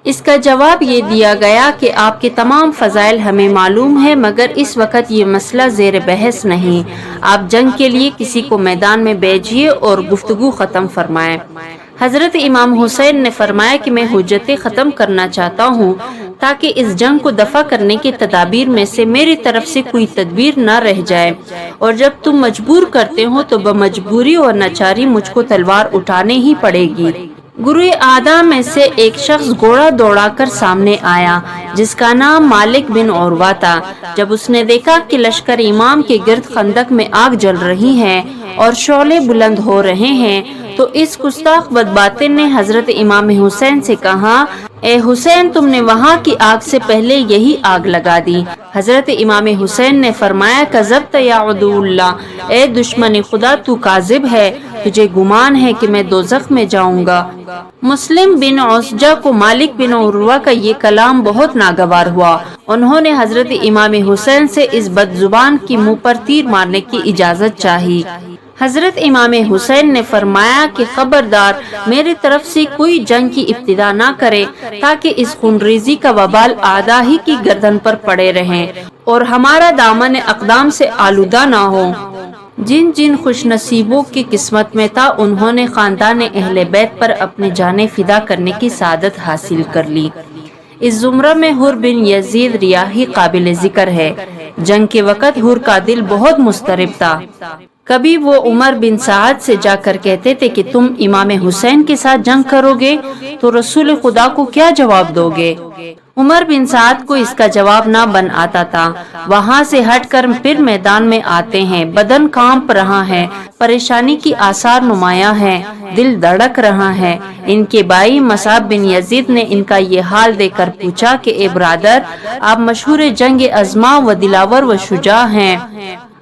اس کا جواب یہ دیا گیا کہ آپ کے تمام فضائل ہمیں معلوم ہے، مگر اس وقت یہ مسئلہ زیر بحث نہیں۔ آپ جنگ کے لیے کسی کو میدان میں بھیجیے اور گفتگو ختم فرمائیں۔ حضرت امام حسین نے فرمایا کہ میں حجتیں ختم کرنا چاہتا ہوں تاکہ اس جنگ کو دفع کرنے کے تدابیر میں سے میری طرف سے کوئی تدبیر نہ رہ جائے، اور جب تم مجبور کرتے ہو تو بمجبوری اور ناچاری مجھ کو تلوار اٹھانے ہی پڑے گی۔ گروہ آدھا میں سے ایک شخص گھوڑا دوڑا کر سامنے آیا جس کا نام مالک بن عروہ تھا۔ جب اس نے دیکھا کہ لشکر امام کے گرد خندق میں آگ جل رہی ہے اور شعلے بلند ہو رہے ہیں تو اس گستاخ بدباطن نے حضرت امام حسین سے کہا، اے حسین، تم نے وہاں کی آگ سے پہلے یہی آگ لگا دی۔ حضرت امام حسین نے فرمایا، کذبت یا عدو اللہ، اے دشمن خدا، تو کاذب ہے، تجھے گمان ہے کہ میں دوزخ میں جاؤں گا۔ مسلم بن عسجہ کو مالک بن عروہ کا یہ کلام بہت ناگوار ہوا۔ انہوں نے حضرت امام حسین سے اس بد زبان کی منہ پر تیر مارنے کی اجازت چاہی۔ حضرت امام حسین نے فرمایا کہ خبردار، میری طرف سے کوئی جنگ کی ابتدا نہ کرے تاکہ اس خونریزی کا وبال اعداء ہی کی گردن پر پڑے رہیں اور ہمارا دامن اقدام سے آلودہ نہ ہو۔ جن جن خوش نصیبوں کی قسمت میں تھا انہوں نے خاندان اہل بیت پر اپنی جانیں فدا کرنے کی سعادت حاصل کر لی۔ اس زمرہ میں حر بن یزید ریاحی قابل ذکر ہے۔ جنگ کے وقت حر کا دل بہت مضطرب تھا۔ کبھی وہ عمر بن سعد سے جا کر کہتے تھے کہ تم امام حسین کے ساتھ جنگ کرو گے تو رسول خدا کو کیا جواب دو گے؟ عمر بن سعد کو اس کا جواب نہ بن آتا تھا۔ وہاں سے ہٹ کر پھر میدان میں آتے ہیں، بدن کانپ رہا ہے، پریشانی کی آثار نمایاں ہیں، دل دھڑک رہا ہے۔ ان کے بھائی مصعب بن یزید نے ان کا یہ حال دیکھ کر پوچھا کہ اے برادر، آپ مشہور جنگ عظما و دلاور و شجاع ہیں،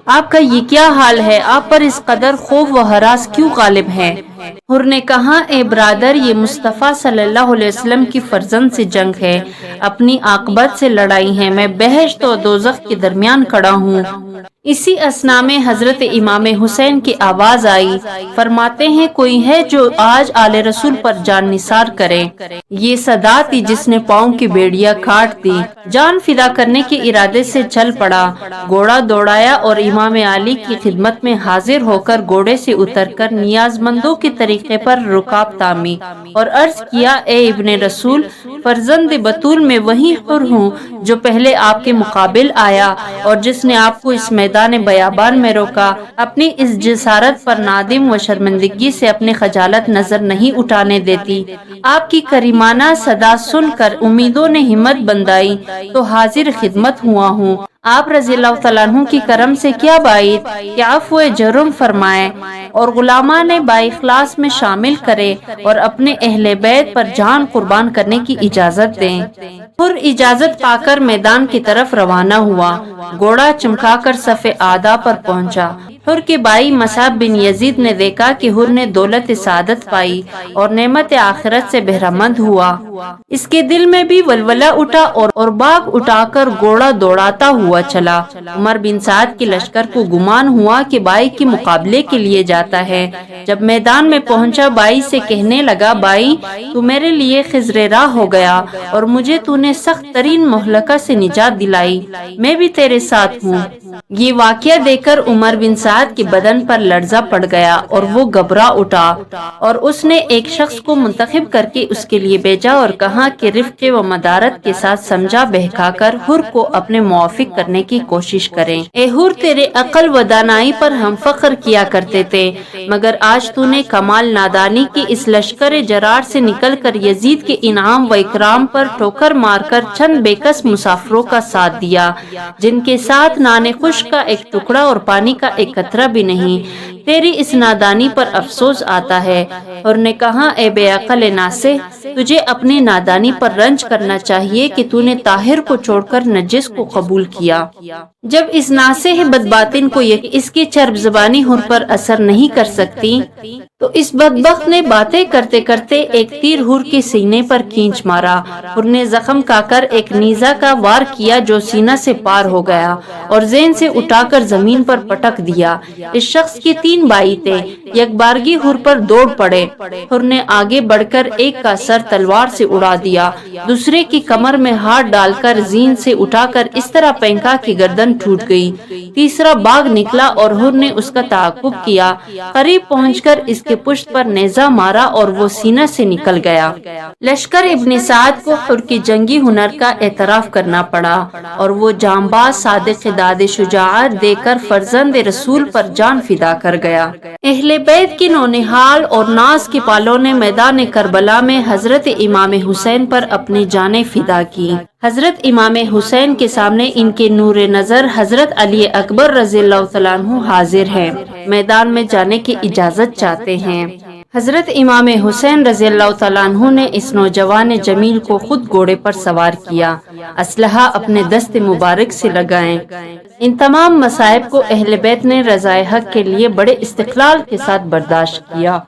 آپ کا یہ کیا حال ہے؟ آپ پر اس قدر خوف و ہراس کیوں غالب ہے؟ حر نے کہا، اے برادر، یہ مصطفیٰ صلی اللہ علیہ وسلم کی فرزند سے جنگ ہے، اپنی عاقبت سے لڑائی ہے، میں بہشت و دوزخ کے درمیان کھڑا ہوں۔ اسی اثنا میں حضرت امام حسین کی آواز آئی، فرماتے ہیں، کوئی ہے جو آج آل رسول پر جان نثار کرے؟ یہ صدا تھی جس نے پاؤں کی بیڑیاں کاٹ دی، جان فدا کرنے کے ارادے سے چل پڑا، گھوڑا دوڑایا اور امام علی کی خدمت میں حاضر ہو کر گھوڑے سے اتر کر نیاز مندوں کے طریقے پر رکاب تامی اور عرض کیا، اے ابن رسول، فرزند بطول میں وہی حر ہوں جو پہلے آپ کے مقابل آیا اور جس نے آپ کو اس میدان بیابان میں روکا، اپنی اس جسارت پر نادم و شرمندگی سے اپنی خجالت نظر نہیں اٹھانے دیتی۔ آپ کی کریمانہ صدا سن کر امیدوں نے ہمت بندھائی تو حاضر خدمت ہوا ہوں۔ آپ رضی اللہ تعالیٰ عنہ کی کرم سے کیا بعید کہ عفو جرم فرمائے اور غلامان بااخلاص میں شامل کرے اور اپنے اہل بیت پر جان قربان کرنے کی اجازت دیں۔ حر اجازت پا کر میدان کی طرف روانہ ہوا، گھوڑا چمکا کر صف اعداء پر پہنچا۔ حر کے بھائی مصعب بن یزید نے دیکھا کہ حر نے دولت سعادت پائی اور نعمت آخرت سے بہرمند ہوا۔ اس کے دل میں بھی ولولہ اٹھا اور باغ اٹھا کر گھوڑا دوڑاتا ہوا چلا۔ عمر بن سعد کے لشکر کو گمان ہوا کہ بھائی کے مقابلے کے لیے جاتا ہے۔ جب میدان میں پہنچا بھائی سے کہنے لگا، بھائی تو میرے لیے خضر راہ ہو گیا اور مجھے تو نے سخت ترین مہلکہ سے نجات دلائی، میں بھی تیرے ساتھ ہوں۔ یہ واقعہ دیکھ کر عمر بن سعد کے بدن پر لرزہ پڑ گیا اور وہ گھبرا اٹھا اور اس نے ایک شخص کو منتخب کر کے اس کے لیے بھیجا اور کہا کہ رفق و مدارت کے ساتھ سمجھا بہکا کر حر کو اپنے موافق کرنے کی کوشش کریں۔ اے حر، تیرے عقل و دانائی پر ہم فخر کیا کرتے تھے، مگر آج تو نے کمال نادانی کی اس لشکر جرار سے نکل کر یزید کے انعام و اکرام پر ٹھوکر مار کر چند بے کس مسافروں کا ساتھ دیا، جن کے ساتھ نان خشک کا ایک ٹکڑا اور پانی کا ایک قطرہ بھی نہیں۔ تیری اس نادانی پر افسوس آتا ہے۔ اور نے کہا، اے بے عقل ناصح، تجھے اپنی نادانی پر رنج کرنا چاہیے کہ تو نے طاہر کو چھوڑ کر نجس کو قبول کیا۔ جب اس ناصح بدباطن کو اس کی چرب زبانی حر پر اثر نہیں کر سکتی تو اس بدبخت نے باتیں کرتے کرتے ایک تیر حر کے سینے پر کھینچ مارا۔ حر نے زخم کھا کر ایک نیزہ کا وار کیا جو سینہ سے پار ہو گیا اور ذہن سے اٹھا کر زمین پر پٹک دیا۔ اس شخص کے 3 بھائی تھے، یک بارگی حر پر دوڑ پڑے۔ حر نے آگے بڑھ کر ایک کا سر تلوار سے اڑا دیا، دوسرے کی کمر میں ہاتھ ڈال کر زین سے اٹھا کر اس طرح پھینکا کہ گردن ٹوٹ گئی۔ تیسرا باغ نکلا اور حر نے اس کا تعاقب کیا، قریب پہنچ کر اس کے پشت پر نیزہ مارا اور وہ سینہ سے نکل گیا۔ لشکر ابن سعد کو حر کی جنگی ہنر کا اعتراف کرنا پڑا اور وہ جانباز صادق داد شجاعت دے کر فرزند رسول پر جان فدا کر گیا۔ اہل بیت کے نونہال اور ناز کے پالوں نے میدان کربلا میں حضرت امام حسین پر اپنی جانیں فدا کی۔ حضرت امام حسین کے سامنے ان کے نور نظر حضرت علی اکبر رضی اللہ تعالیٰ عنہ حاضر ہیں، میدان میں جانے کی اجازت چاہتے ہیں۔ حضرت امام حسین رضی اللہ تعالیٰ عنہ نے اس نوجوان جمیل کو خود گھوڑے پر سوار کیا، اسلحہ اپنے دست مبارک سے لگائیں۔ ان تمام مصائب کو اہل بیت نے رضائے حق کے لیے بڑے استقلال کے ساتھ برداشت کیا۔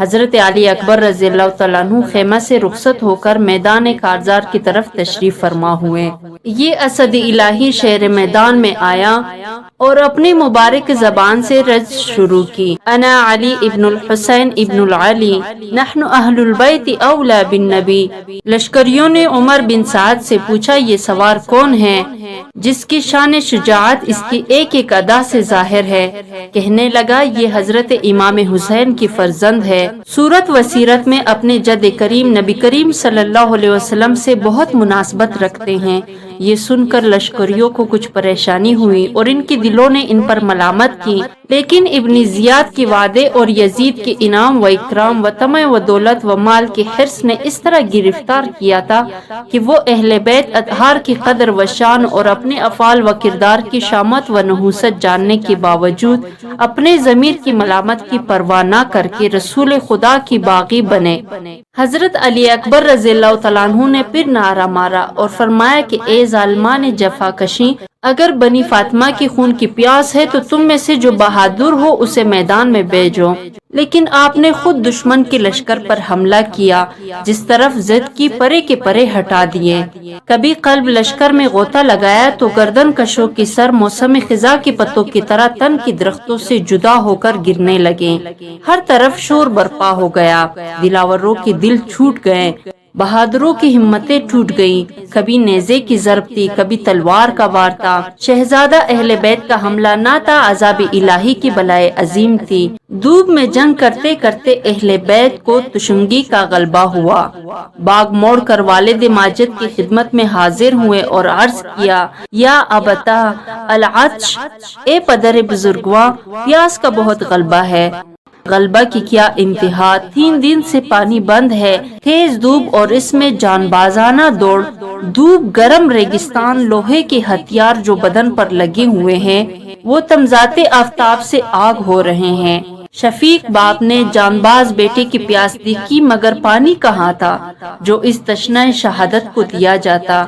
حضرت علی اکبر رضی اللہ تعالیٰ عنہ خیمہ سے رخصت ہو کر میدان کارزار کی طرف تشریف فرما ہوئے۔ یہ اسد الہی شہر میدان میں آیا اور اپنی مبارک زبان سے رج شروع کی، انا علی ابن الحسین ابن العلی، نحن اہل البیت اولا بالنبی۔ لشکریوں نے عمر بن سعد سے پوچھا، یہ سوار کون ہے جس کی شان شجاعت اس کی ایک ایک ادا سے ظاہر ہے؟ کہنے لگا، یہ حضرت امام حسین کی فرزند ہے، صورت و سیرت میں اپنے جد کریم نبی کریم صلی اللہ علیہ وسلم سے بہت مناسبت رکھتے ہیں۔ یہ سن کر لشکریوں کو کچھ پریشانی ہوئی اور ان کے دلوں نے ان پر ملامت کی، لیکن ابن زیاد کے وعدے اور یزید کے انعام و اکرام و طمع و دولت و مال کے حرص نے اس طرح گرفتار کیا تھا کہ وہ اہل بیت اطہار کی قدر و شان اور اپنے افعال و کردار کی شامت و نحوست جاننے کے باوجود اپنے ضمیر کی ملامت کی پرواہ نہ کر کے رسول خدا کی باغی بنے۔ حضرت علی اکبر رضی اللہ تعالیٰ عنہ نے پھر نعرہ مارا اور فرمایا کہ اے ظالمان جفا کشی، اگر بنی فاطمہ کی خون کی پیاس ہے تو تم میں سے جو بہادر ہو اسے میدان میں بھیجو، لیکن آپ نے خود دشمن کے لشکر پر حملہ کیا، جس طرف ضد کی پرے کے پرے ہٹا دیے۔ کبھی قلب لشکر میں غوطہ لگایا تو گردن کشوں کی سر موسم خزاں کے پتوں کی طرح تن کی درختوں سے جدا ہو کر گرنے لگے۔ ہر طرف شور برپا ہو گیا، دلاوروں کے دل چھوٹ گئے، بہادروں کی ہمتیں ٹوٹ گئیں، کبھی نیزے کی ضرب تھی، کبھی تلوار کا وار تھا۔ شہزادہ اہل بیت کا حملہ نہ تھا، عذاب الہی کی بلائے عظیم تھی۔ دھوپ میں جنگ کرتے کرتے اہل بیت کو تشنگی کا غلبہ ہوا۔ باغ موڑ کر والد ماجد کی خدمت میں حاضر ہوئے اور عرض کیا، یا ابتا العطش، اے پدر بزرگواں، پیاس کا بہت غلبہ ہے۔ غلبہ کی کیا انتہا، 3 دن سے پانی بند ہے، تیز دھوپ اور اس میں جان بازانہ دوڑ، دھوپ گرم ریگستان، لوہے کے ہتھیار جو بدن پر لگے ہوئے ہیں وہ تمذات آفتاب سے آگ ہو رہے ہیں۔ شفیق باپ نے جان باز بیٹے کی پیاس دیکھی، مگر پانی کہاں تھا جو اس تشنہ شہادت کو دیا جاتا۔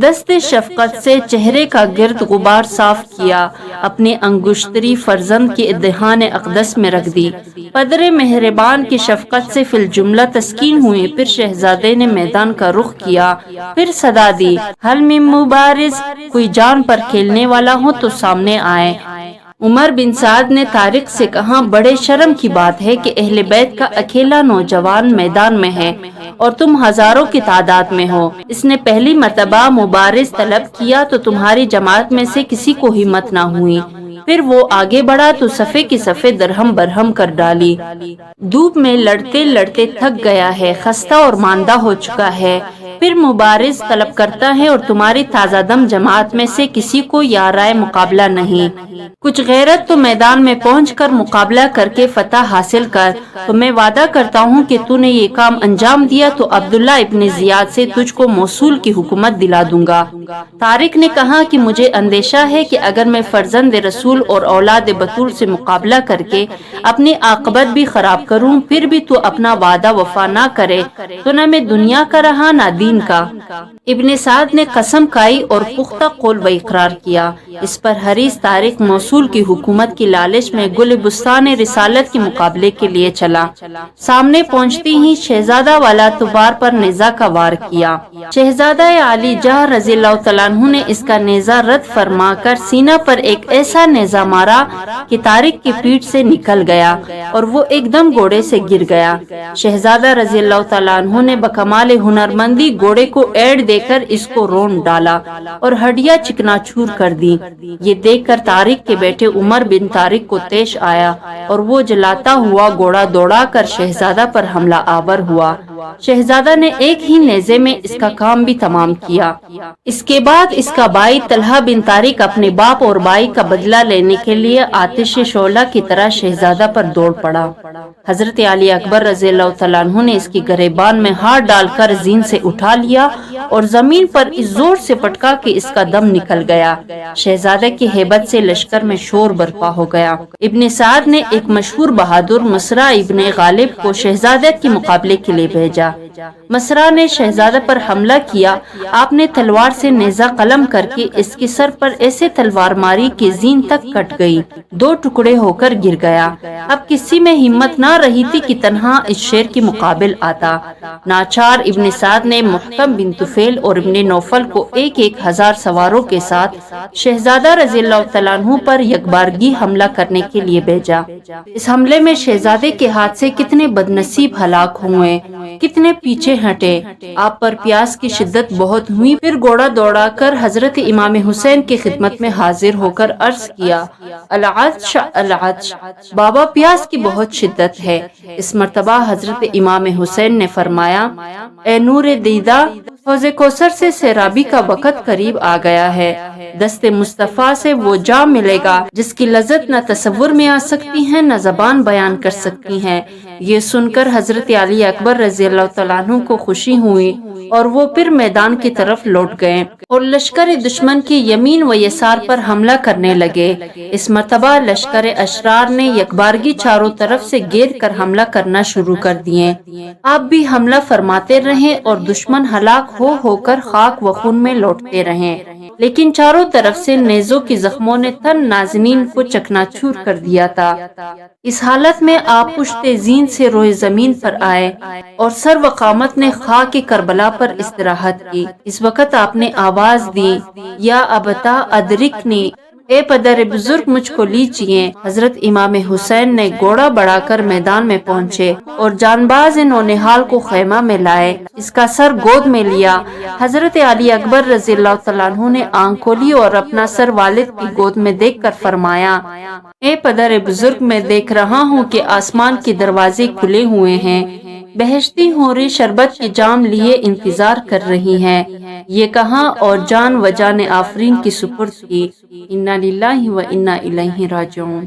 دست شفقت سے چہرے کا گرد غبار صاف کیا، اپنے انگشتری فرزند کے دہان اقدس میں رکھ دی۔ پدر مہربان کی شفقت سے فی الجملہ تسکین ہوئی۔ پھر شہزادے نے میدان کا رخ کیا، پھر صدا دی، ہل من مبارز، کوئی جان پر کھیلنے والا ہو تو سامنے آئے۔ عمر بن سعد نے طارق سے کہا، بڑے شرم کی بات ہے کہ اہل بیت کا اکیلا نوجوان میدان میں ہے اور تم ہزاروں کی تعداد میں ہو۔ اس نے پہلی مرتبہ مبارز طلب کیا تو تمہاری جماعت میں سے کسی کو ہمت نہ ہوئی، پھر وہ آگے بڑھا تو صفے کی صفے درہم برہم کر ڈالی۔ دھوپ میں لڑتے لڑتے تھک گیا ہے، خستہ اور ماندہ ہو چکا ہے، پھر مبارز طلب کرتا ہے اور تمہاری تازہ دم جماعت میں سے کسی کو یارائے مقابلہ نہیں۔ کچھ غیرت تو میدان میں پہنچ کر مقابلہ کر کے فتح حاصل کر، تو میں وعدہ کرتا ہوں کہ تو نے یہ کام انجام دیا تو عبداللہ ابن زیاد سے تجھ کو موصول کی حکومت دلا دوں گا۔ طارق نے کہا کہ مجھے اندیشہ ہے کہ اگر میں فرزند رسول اور اولاد بطول سے مقابلہ کر کے اپنی عاقبت بھی خراب کروں، پھر بھی تو اپنا وعدہ وفا نہ کرے تو نہ میں دنیا کا رہا نہ دین کا۔ ابن سعد نے قسم کھائی اور پختہ قول و اقرار کیا۔ اس پر حریص طارق موصول کی حکومت کی لالچ میں گل بستان رسالت کے مقابلے کے لیے چلا۔ سامنے پہنچتی ہی شہزادہ والا تبار پر نیزہ کا وار کیا۔ شہزادہ عالی جہاں رضی اللہ تعالیٰ عنہ نے اس کا نیزہ رد فرما کر سینہ پر ایک ایسا نیزہ مارا کہ طارق کی پیٹھ سے نکل گیا اور وہ ایک دم گھوڑے سے گر گیا۔ شہزادہ رضی اللہ تعالیٰ عنہ نے بکمال ہنرمندی گھوڑے کو ایڑ دے کر اس کو رون ڈالا اور ہڈیاں چکنا چور کر دی۔ یہ دیکھ کر طارق کے بیٹے عمر بن طارق کو طیش آیا اور وہ جلاتا ہوا گھوڑا دوڑا کر شہزادہ پر حملہ آور ہوا۔ شہزادہ نے ایک ہی نیزے میں اس کا کام بھی تمام کیا۔ اس کے بعد اس کا بھائی طلحہ بن طارق اپنے باپ اور بھائی کا بدلہ لینے کے لیے آتش شعلہ کی طرح شہزادہ پر دوڑ پڑا۔ حضرت علی اکبر رضی اللہ تعالیٰ عنہ نے اس کی گریبان میں ہاتھ ڈال کر زین سے اٹھا لیا اور زمین پر اس زور سے پٹکا کہ اس کا دم نکل گیا۔ شہزادہ کی ہیبت سے لشکر میں شور برپا ہو گیا۔ ابن سعد نے ایک مشہور بہادر مسرع ابن غالب کو شہزادہ کے مقابلے کے لیے بھیجا۔ مسرع نے شہزادہ پر حملہ کیا۔ آپ نے تلوار سے نیزہ قلم کر کے اس کے سر پر ایسے تلوار ماری کہ زین تک کٹ گئی، 2 ٹکڑے ہو کر گر گیا۔ اب کسی میں ہمت نہ رہی تھی کہ تنہا اس شیر کے مقابل آتا۔ ناچار ابن سعد نے محکم بن طفیل اور ابن نوفل کو 1,000 سواروں کے ساتھ شہزادہ رضی اللہ تعالیٰ عنہ پر یکبارگی حملہ کرنے کے لیے بھیجا۔ اس حملے میں شہزادے کے ہاتھ سے کتنے بدنصیب ہلاک ہوئے، کتنے پیچھے ہٹے۔ آپ پر پیاس کی شدت بہت ہوئی، پھر گھوڑا دوڑا کر حضرت امام حسین کی خدمت میں حاضر ہو کر عرض کیا، العطش العطش، بابا پیاس کی بہت شدت ہے۔ اس مرتبہ حضرت امام حسین نے فرمایا، اے نور دیدہ، حوض کوثر سے سیرابی کا وقت قریب آ گیا ہے۔ دست مصطفیٰ سے وہ جام ملے گا جس کی لذت نہ تصور میں آ سکتی ہے نہ زبان بیان کر سکتی ہے۔ یہ سن کر حضرت علی اکبر رضی اللہ تعالیٰ عنہ کو خوشی ہوئی اور وہ پھر میدان کی طرف لوٹ گئے اور لشکر دشمن کی یمین و یسار پر حملہ کرنے لگے۔ اس مرتبہ لشکر اشرار نے یکبارگی چاروں طرف سے گھیر کر حملہ کرنا شروع کر دیے۔ آپ بھی حملہ فرماتے رہیں اور دشمن ہلاک ہو کر خاک و خون میں لوٹتے رہیں، لیکن چاروں طرف سے نیزوں کی زخموں نے تن نازنین کو چکنا چور کر دیا تھا۔ اس حالت میں آپ پشت زین سے روئے زمین پر آئے اور سر و قامت نے خاک کربلا پر استراحت کی۔ اس وقت آپ نے آواز دی، یا ابتا ادرکنی، اے پدر بزرگ مجھ کو لیجیے۔ حضرت امام حسین نے گھوڑا بڑھا کر میدان میں پہنچے اور جان باز نونہال کو خیمہ میں لائے، اس کا سر گود میں لیا۔ حضرت علی اکبر رضی اللہ تعالیٰ عنہ نے آنکھ کھولی اور اپنا سر والد کی گود میں دیکھ کر فرمایا، اے پدر بزرگ میں دیکھ رہا ہوں کہ آسمان کے دروازے کھلے ہوئے ہیں، بہشتی حوریں شربت کی جام لیے انتظار کر رہی ہیں۔ یہ کہا اور جان و جان آفرین کی سپرد کی۔ انا للہ و انا الیہ راجعون۔